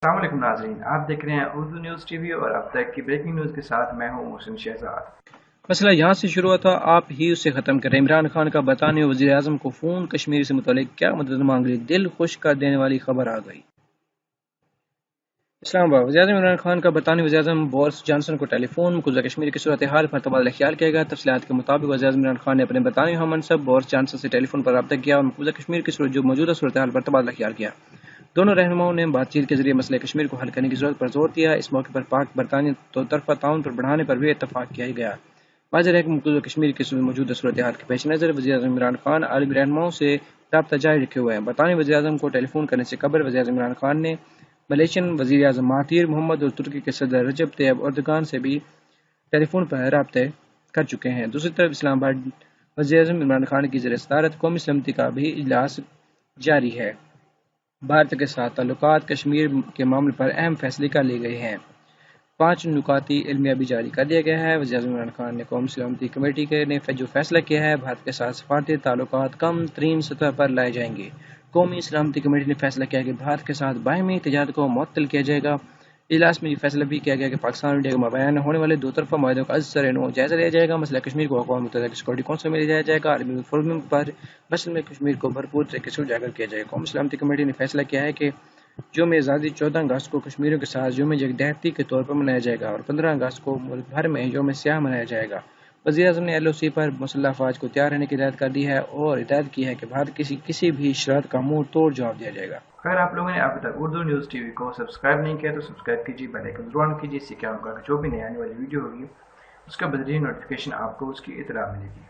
अस्सलाम वालेकुम नाज़रीन, आप देख रहे हैं उर्दू न्यूज़ टीवी और अब तक की ब्रेकिंग न्यूज़ के साथ मैं हूं मोहसिन शहजाद। मसला यहाँ से शुरू हुआ था, आप ही उसे ख़त्म करें। इमरान खान का बरतानवी वज़ीर आज़म को फ़ोन, कश्मीर से मुतालिक क्या मदद मांग ली, दिल खुश कर देने वाली खबर आ गई। इस्लामाबाद। वज़ीर आज़म इमरान खान का बरतानवी वज़ीर आज़म बोरिस जॉनसन को टेलीफोन मकबूजा कश्मीर की सूरत हाल पर तबादला ख्याल किया गया। तफसीलात के मुताबिक वज़ीर आज़म इमरान खान ने अपने बरतानवी हममनसब बोरिस जॉनसन से टेलीफोन पर रब्ता किया और मकबूजा कश्मीर की मौजूदा सूरत हाल पर तबादला ख्याल किया। दोनों रहनुमाओं ने बातचीत के जरिए मसले कश्मीर को हल करने की जरूरत पर जोर दिया। इस मौके पर पाक बरतानी दो तरफा ताउन पर बढ़ाने पर भी इतफाक किया गया। वाज़ेह है कि मकबूजा कश्मीर की मौजूदा सूरत हाल के पेश नज़र वज़ीर आज़म इमरान खान आलमी रहनुमाओं से रब्ता जारी रखे हुए हैं। बरतानी वज़ीर आज़म को टेलीफोन करने से कबल वज़ीर आज़म इमरान खान ने मलेशियन वज़ीर आज़म महातीर मोहम्मद और तुर्की के सदर रजब तैयब एर्दोगान से भी टेलीफोन पर रब्ते कर चुके हैं। दूसरी तरफ इस्लामाबाद वज़ीर आज़म इमरान खान की ज़ेर सदारत कौमी समिति का भी इजलास जारी है। भारत के साथ ताल्लुकात कश्मीर के मामले पर अहम फैसले कर लिए गए हैं। 5 नुकाती इल्मिया भी जारी कर दिया गया है। वज़ीर आज़म इमरान खान ने कौमी सलामती कमेटी ने जो फैसला किया है, भारत के साथ सफारती ताल्लुकात कम तरीन सतह पर लाए जाएंगे। कौमी सलामती कमेटी ने फैसला किया कि भारत के साथ बाहमी तजारत को मुअत्तल किया जाएगा। इजलास में ये फैसला भी किया गया कि पाकिस्तान और इंडिया के मबैन होने वाले दो तरफा माहदों का अज़-सर-ए-नौ जायजा लिया जाएगा। मसला कश्मीर को अक़वाम मुत्तहिदा की सिक्योरिटी कौंसिल में ले जाया जाएगा। आलमी फोरम पर मसले में कश्मीर को भरपूर तरीके से उजागर किया जाएगा। कौमी सलामती कमेटी ने फैसला किया है कि यौम आज़ादी 14 अगस्त को कश्मीरियों के साथ यौम यकजहती के तौर पर मनाया जाएगा और 15 अगस्त को मुल्क भर में यौम स्याह मनाया जाएगा। वज़ीर आज़म ने LOC पर मुसल्लह अफ़वाज को तैयार रहने की हिदायत कर दी है और हिदायत की है कि भारत किसी भी शर्त का मुंह तोड़ जवाब दिया जाएगा। अगर आप लोगों ने अभी तक उर्दू न्यूज़ टीवी को सब्सक्राइब नहीं किया तो सब्सक्राइब कीजिए, बेल आइकन जरूर ऑन कीजिए। इससे क्या होगा कि जो भी नई आने वाली वीडियो होगी उसका बदरीन नोटिफिकेशन आपको उसकी इतला मिलेगी।